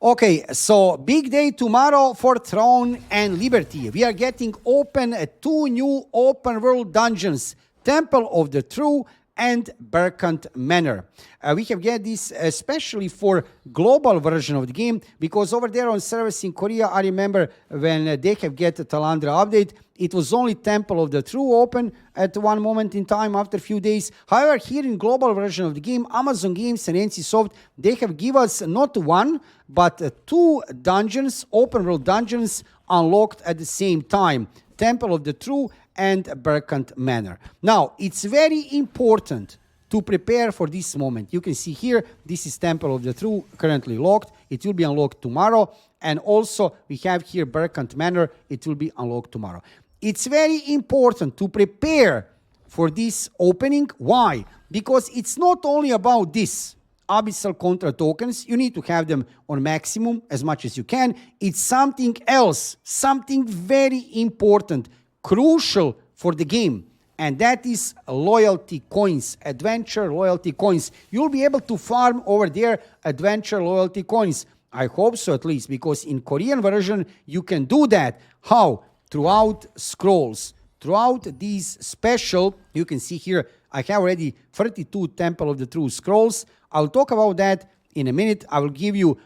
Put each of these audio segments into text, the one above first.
Okay, so big day tomorrow for Throne and Liberty. We are getting open two new open world dungeons, Temple of the True and Burkant Manor. We have get this especially for global version of the game because over there on servers in Korea, I remember when they have get the Talandre update, it was only Temple of the True open at one moment in time after a few days. However, here in global version of the game, Amazon Games and NCSoft, they have give us not one, but two dungeons, open world dungeons unlocked at the same time. Temple of the True and Burkant Manor. Now, it's very important to prepare for this moment. You can see here, this is Temple of the True, currently locked. It will be unlocked tomorrow. And also, we have here Burkant Manor. It will be unlocked tomorrow. It's very important to prepare for this opening. Why? Because it's not only about this. Abyssal Contra tokens, you need to have them on maximum as much as you can. It's something else, something very important, crucial for the game, and that is loyalty coins, adventure loyalty coins. You'll be able to farm over there adventure loyalty coins. I hope so, at least, because in Korean version you can do that. How? Throughout scrolls, throughout these special, you can see here, I have already 32 Temple of the True scrolls. I'll talk about that in a minute. I will give you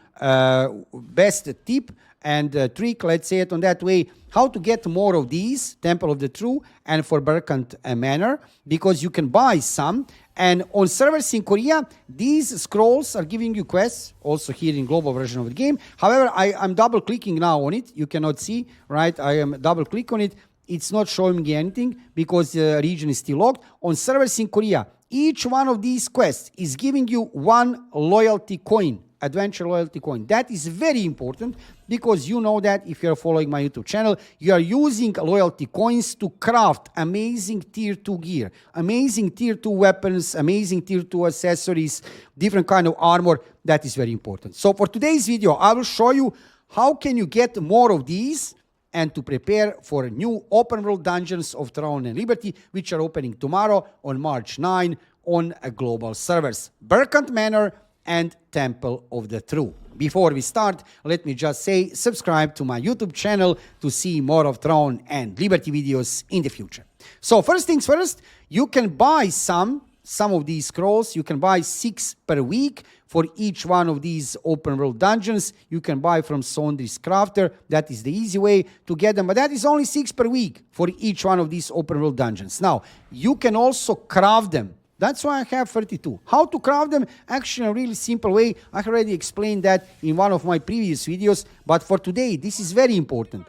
best tip and trick, let's say it on that way, how to get more of these, Temple of the True and for Burkant Manor, because you can buy some. And on servers in Korea, these scrolls are giving you quests, also here in global version of the game. However, I'm double-clicking now on it. You cannot see, right? I am double-click on it. It's not showing me anything because the region is still locked. On servers in Korea, each one of these quests is giving you one loyalty coin, adventure loyalty coin. That is very important because you know that if you're following my YouTube channel, you are using loyalty coins to craft amazing tier 2 gear, amazing tier 2 weapons, amazing tier 2 accessories, different kind of armor. That is very important. So for today's video, I will show you how can you get more of these and to prepare for new open world dungeons of Throne and Liberty, which are opening tomorrow on March 9 on global servers, Burkant Manor and Temple of the True. Before we start, let me just say, subscribe to my YouTube channel to see more of Throne and Liberty videos in the future. So first things first, you can buy some of these scrolls. You can buy 6 per week for each one of these open world dungeons. You can buy from Sondri's Crafter. That is the easy way to get them, but that is only 6 per week for each one of these open world dungeons. Now, you can also craft them. That's why I have 32. How to craft them? Actually, a really simple way. I already explained that in one of my previous videos, but for today, this is very important.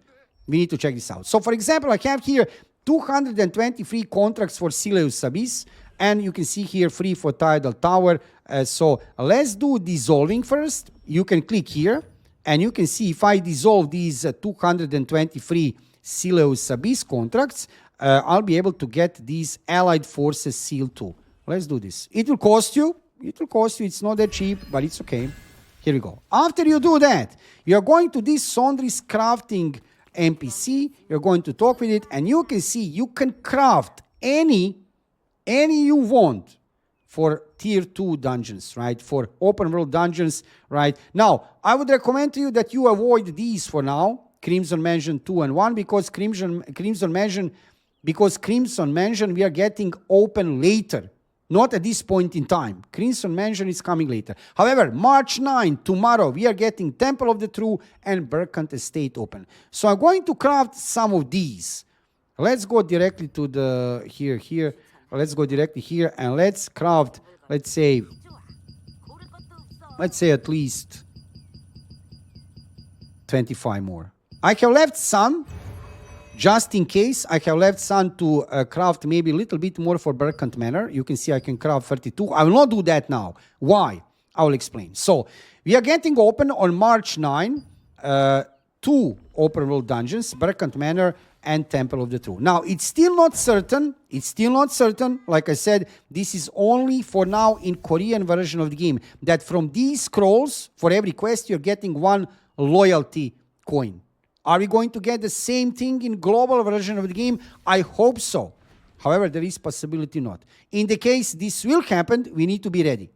We need to check this out. So, for example, I have here 220 free contracts for Sileus Abyss, and you can see here free for Tidal Tower. So, let's do dissolving first. You can click here, and you can see if I dissolve these 220 free Sileus Abyss contracts, I'll be able to get these Allied Forces Seal 2. Let's do this. It will cost you. It will cost you. It's not that cheap, but it's okay. Here we go. After you do that, you're going to this Sondri's Crafting NPC. You're going to talk with it, and you can see you can craft any you want for tier 2 dungeons, right? For open world dungeons, right? Now, I would recommend to you that you avoid these for now, Crimson Mansion 2 and 1, because Crimson Mansion, we are getting open later. Not at this point in time. Crimson Mansion is coming later. However, March 9, tomorrow, we are getting Temple of the True and Burkant Estate open. So I'm going to craft some of these. Let's go directly to the here. Let's go directly here and let's craft, let's say at least 25 more. I have left some. Just in case, I have left some to craft maybe a little bit more for Burkant Manor. You can see I can craft 32. I will not do that now. Why? I will explain. So, we are getting open on March 9, 2 open world dungeons, Burkant Manor and Temple of the True. Now, it's still not certain. Like I said, this is only for now in Korean version of the game. That from these scrolls, for every quest, you're getting one loyalty coin. Are we going to get the same thing in global version of the game? I hope so. However, there is possibility not. In the case this will happen, we need to be ready.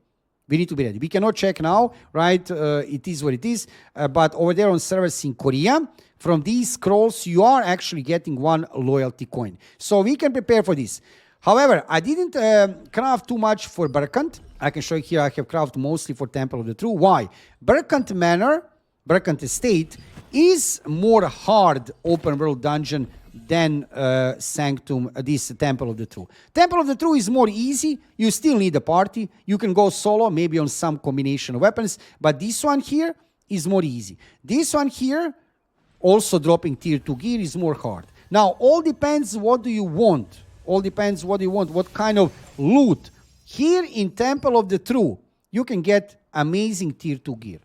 We need to be ready. We cannot check now, right? It is what it is. But over there on servers in Korea, from these scrolls, you are actually getting 1 loyalty coin. So we can prepare for this. However, I didn't craft too much for Burkant. I can show you here I have crafted mostly for Temple of the True. Why? Burkant Manor, Burkant Estate, is more hard open world dungeon than Sanctum, this Temple of the True. Temple of the True is more easy. You still need a party. You can go solo, maybe on some combination of weapons. But this one here is more easy. This one here, also dropping tier 2 gear, is more hard. Now, all depends what do you want. All depends what you want, what kind of loot. Here in Temple of the True, you can get amazing tier 2 gear.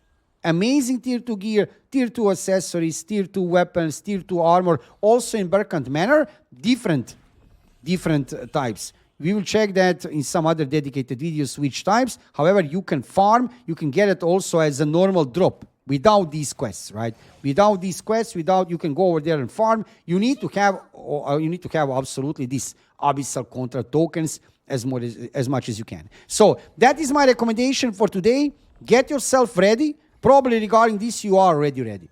Amazing tier 2 gear, tier 2 accessories, tier 2 weapons, tier 2 armor. Also in Burkant Manor, different types. We will check that in some other dedicated videos, which types. However, you can farm, you can get it also as a normal drop without these quests, right? Without these quests, you can go over there and farm. You need to have absolutely these abyssal contract tokens as much as you can. So that is my recommendation for today. Get yourself ready. Probably regarding this, you are already ready.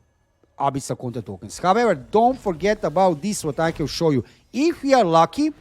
Abyssal contract tokens. However, don't forget about this, what I can show you. If we are lucky,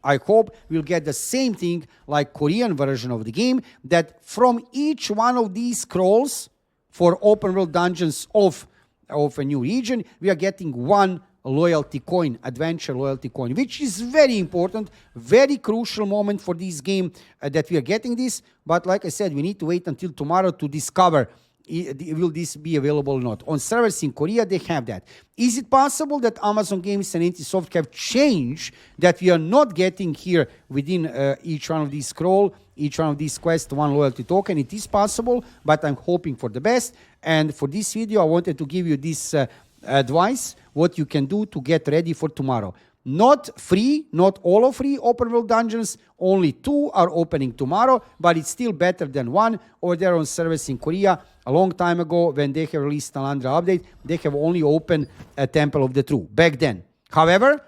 I hope we'll get the same thing like Korean version of the game, that from each one of these scrolls for open world dungeons of a new region, we are getting 1 loyalty coin, adventure loyalty coin, which is very important, very crucial moment for this game that we are getting this. But like I said, we need to wait until tomorrow to discover will this be available or not. On servers in Korea, they have that. Is it possible that Amazon Games and NCSoft have changed that we are not getting here within each one of these scroll, each one of these quests, 1 loyalty token? It is possible, but I'm hoping for the best. And for this video, I wanted to give you this advice, what you can do to get ready for tomorrow. Not free, not all of free open world dungeons, only 2 are opening tomorrow, but it's still better than 1. Over there on servers in Korea, a long time ago when they have released Talandre update, they have only opened a Temple of the True back then. However,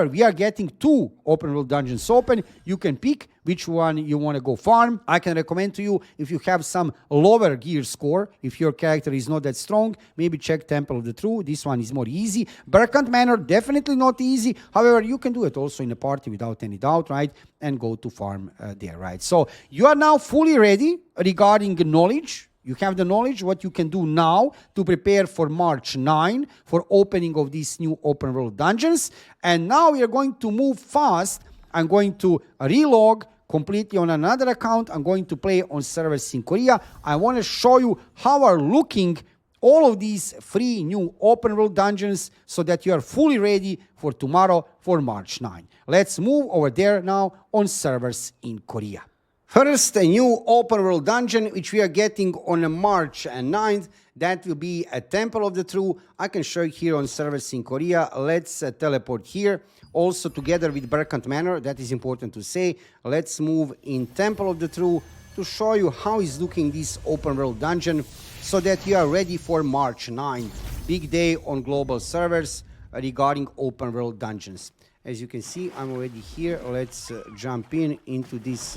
we are getting 2 open world dungeons open. You can pick which one you want to go farm. I can recommend to you, if you have some lower gear score, if your character is not that strong, maybe check Temple of the True. This one is more easy. Burkant Manor, definitely not easy. However, you can do it also in a party without any doubt, right? And go to farm there, right? So you are now fully ready regarding knowledge. You have the knowledge what you can do now to prepare for March 9 for opening of these new open world dungeons. And now we are going to move fast. I'm going to relog completely on another account. I'm going to play on servers in Korea. I want to show you how are looking all of these free new open world dungeons so that you are fully ready for tomorrow for March 9. Let's move over there now on servers in Korea. First, a new open world dungeon, which we are getting on March 9th. That will be a Temple of the True. I can show you here on servers in Korea. Let's teleport here. Also together with Burkant Manor, that is important to say. Let's move in Temple of the True to show you how is looking this open world dungeon so that you are ready for March 9th. Big day on global servers regarding open world dungeons. As you can see, I'm already here. Let's jump into this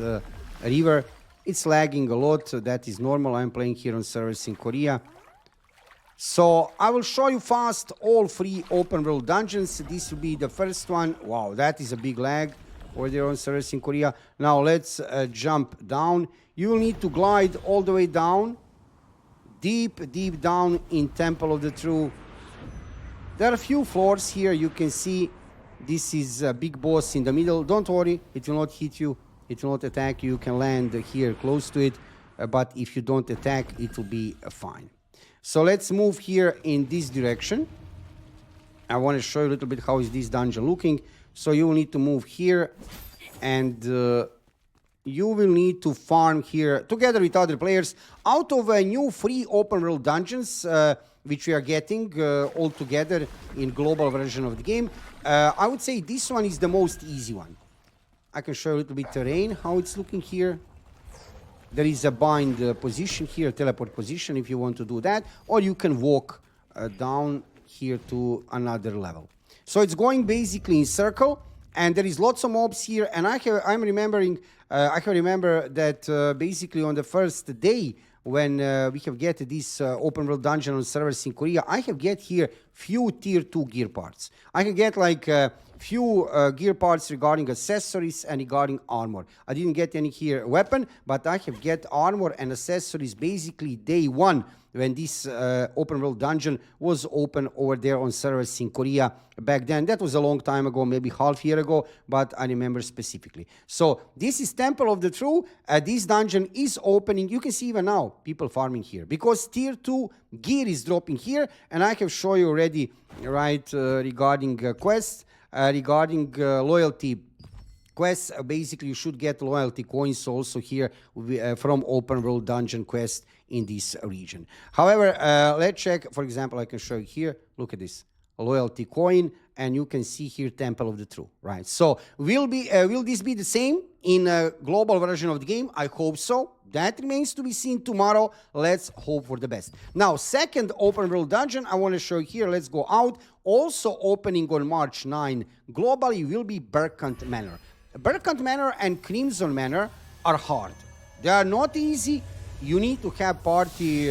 river. It's lagging a lot, that is normal. I'm playing here on servers in Korea. So I will show you fast all free open world dungeons. This will be the first one. Wow, that is a big lag over there on servers in Korea. Now let's jump down. You will need to glide all the way down, deep down in Temple of the True. There are a few floors here. You can see this is a big boss in the middle. Don't worry, it will not hit you. It will not attack you. You can land here close to it, but if you don't attack, it will be fine. So let's move here in this direction. I want to show you a little bit how is this dungeon looking. So you will need to move here, and you will need to farm here together with other players out of a new free open world dungeons, which we are getting all together in global version of the game. I would say this one is the most easy one. I can show you a little bit terrain, how it's looking here. There is a bind position here, teleport position if you want to do that, or you can walk down here to another level. So it's going basically in circle. and there is lots of mobs here. And I'm remembering, I can remember that basically on the first day when we have get this open world dungeon on servers in Korea, I have get here few tier 2 gear parts. I can get like few gear parts regarding accessories and regarding armor. I didn't get any here weapon, but I have get armor and accessories basically day 1 when this open world dungeon was open over there on servers in Korea back then. That was a long time ago, maybe half year ago, but I remember specifically. So this is Temple of the True. This dungeon is opening. You can see even now people farming here because tier 2 gear is dropping here, and I have shown you already, right, regarding quests, regarding loyalty quests. Basically, you should get loyalty coins also here from open world dungeon quest in this region. However, let's check. For example, I can show you here. Look at this. A loyalty coin, and you can see here Temple of the True, right? So will this be the same in a global version of the game? I hope so. That remains to be seen tomorrow. Let's hope for the best. Now, second open world dungeon I want to show you here. Let's go out. Also opening on March 9 globally will be Burkant Manor. Burkant Manor and Crimson Manor are hard. They are not easy. You need to have party,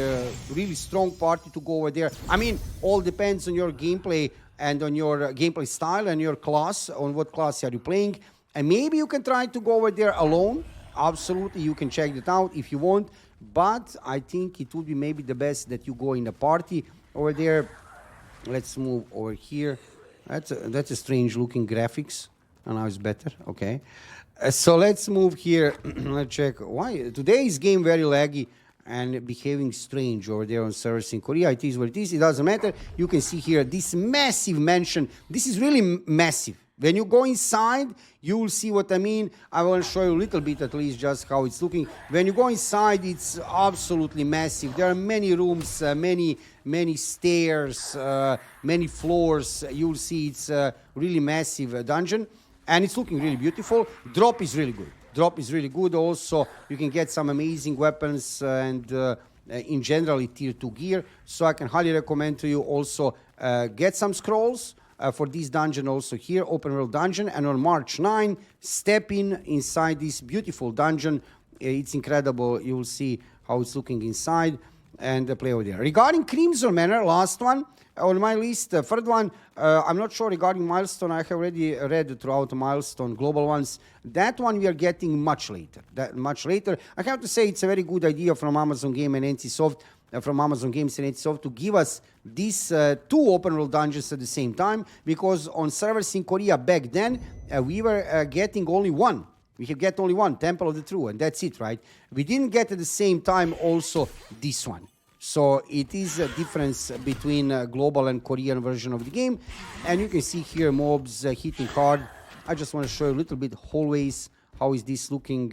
really strong party to go over there. I mean, all depends on your gameplay and on your gameplay style and your class, on what class are you playing. And maybe you can try to go over there alone. Absolutely, you can check that out if you want. But I think it would be maybe the best that you go in a party over there. Let's move over here. That's a strange looking graphics. And now it's better, okay. So let's move here. Let's check why today's game very laggy and behaving strange over there on servers in Korea. It is what it is. It doesn't matter. You can see here this massive mansion. This is really massive. When you go inside, you will see what I mean. I will show you a little bit at least just how it's looking. When you go inside, it's absolutely massive. There are many rooms, many stairs, many floors. You will see it's a really massive dungeon. And it's looking really beautiful. Drop is really good. Drop is really good. Also, you can get some amazing weapons and in general tier 2 gear. So I can highly recommend to you also get some scrolls for this dungeon also here, open world dungeon. And on March 9, step inside this beautiful dungeon. It's incredible. You will see how it's looking inside and play over there. Regarding Crimson Manor, last one on my list, third one, I'm not sure regarding Milestone. I have already read throughout Milestone global ones. That one we are getting much later. I have to say it's a very good idea from Amazon Game and NCSoft, from Amazon Games and NCSoft to give us these 2 open world dungeons at the same time, because on servers in Korea back then we were getting only one. We have get only one, Temple of the True, and that's it, right? We didn't get at the same time also this one. So it is a difference between global and Korean version of the game. And you can see here mobs hitting hard. I just want to show you a little bit hallways. How is this looking?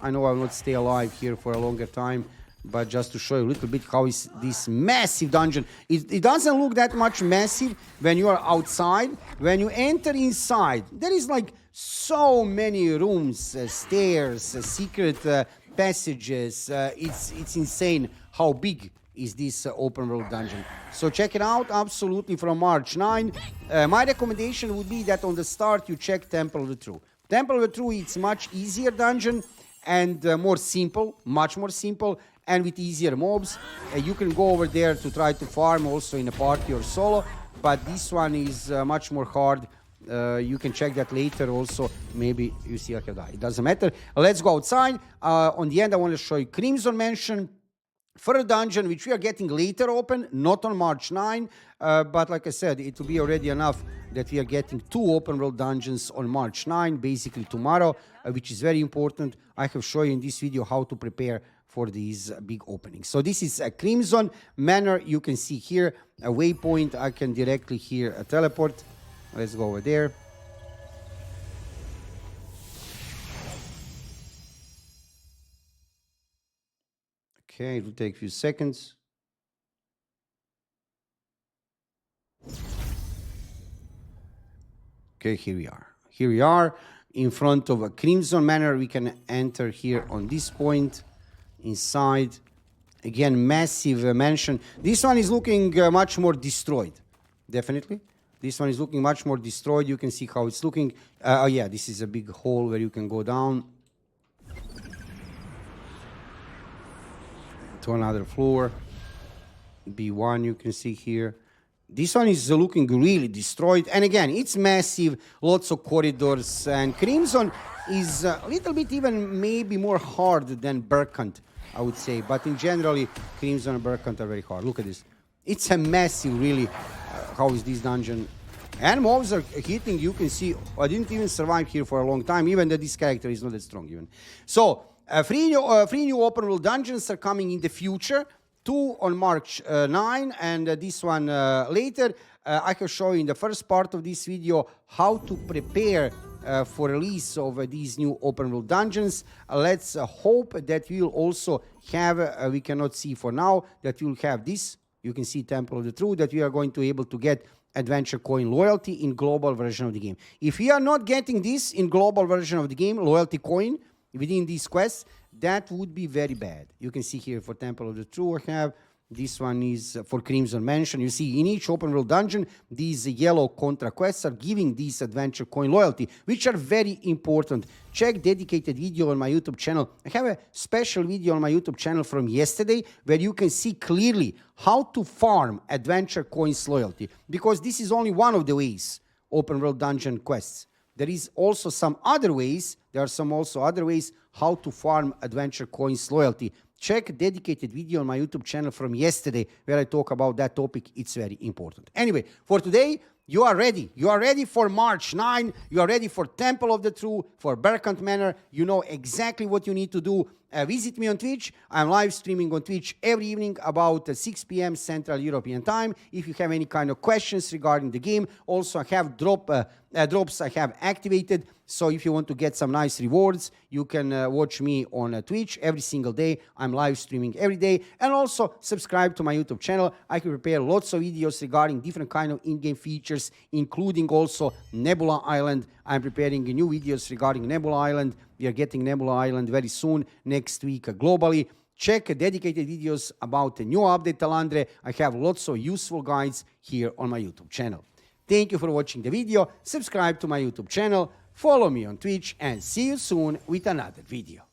I know I will not stay alive here for a longer time, but just to show you a little bit how is this massive dungeon. It doesn't look that much massive when you are outside. When you enter inside, there is like so many rooms, stairs, secret passages. It's insane how big is this open world dungeon. So check it out absolutely from March 9. My recommendation would be that on the start you check Temple of the True. Temple of the True, it's much easier dungeon and more simple, much more simple, and with easier mobs. You can go over there to try to farm also in a party or solo, but this one is much more hard. You can check that later also. Maybe you see I have died. It doesn't matter. Let's go outside. On the end, I want to show you Crimson Mansion. Third dungeon, which we are getting later open, not on March 9, but like I said, it will be already enough that we are getting 2 open world dungeons on March 9, basically tomorrow, which is very important. I have shown you in this video how to prepare for these big openings. So this is a Crimson Manor. You can see here a waypoint. I can directly here teleport. Let's go over there. Okay, it will take a few seconds. Okay, here we are. Here we are in front of a Crimson Manor. We can enter here on this point inside. Again, massive mansion. This one is looking much more destroyed, definitely. This one is looking much more destroyed. You can see how it's looking. Oh yeah, this is a big hole where you can go down to another floor. B1 you can see here. This one is looking really destroyed. And again, it's massive, lots of corridors. And Crimson is a little bit even maybe more hard than Burkant, I would say. But in generally, Crimson and Burkant are very hard. Look at this. It's a massive, really. How is this dungeon? And mobs are hitting. You can see, I didn't even survive here for a long time, even though this character is not that strong even. So, three new open world dungeons are coming in the future. 2 on March 9 and this one later. I can show you in the first part of this video how to prepare for release of these new open world dungeons. Let's hope that we will also have, we cannot see for now, that we will have this. You can see Temple of the Truth, that we are going to be able to get adventure coin loyalty in global version of the game. If we are not getting this in global version of the game, loyalty coin, within these quests, that would be very bad. You can see here for Temple of the True I have. This one is for Crimson Mansion. You see in each open world dungeon, these yellow contra quests are giving these adventure coin loyalty, which are very important. Check dedicated video on my YouTube channel. I have a special video on my YouTube channel from yesterday where you can see clearly how to farm adventure coins loyalty, because this is only one of the ways open world dungeon quests. There is also some other ways. There are some also other ways how to farm adventure coins loyalty. Check dedicated video on my YouTube channel from yesterday where I talk about that topic. It's very important. Anyway, for today, you are ready. You are ready for March 9. You are ready for Temple of the True, for Burkant Manor. You know exactly what you need to do. Visit me on Twitch. I'm live streaming on Twitch every evening about 6 p.m. Central European Time. If you have any kind of questions regarding the game, also I have drops I have activated. So if you want to get some nice rewards, you can watch me on Twitch every single day. I'm live streaming every day. And also subscribe to my YouTube channel. I can prepare lots of videos regarding different kind of in-game features, including also Nebula Island. I'm preparing new videos regarding Nebula Island. We are getting Nebula Island very soon, next week globally. Check dedicated videos about the new update Talandre. I have lots of useful guides here on my YouTube channel. Thank you for watching the video. Subscribe to my YouTube channel. Follow me on Twitch and see you soon with another video.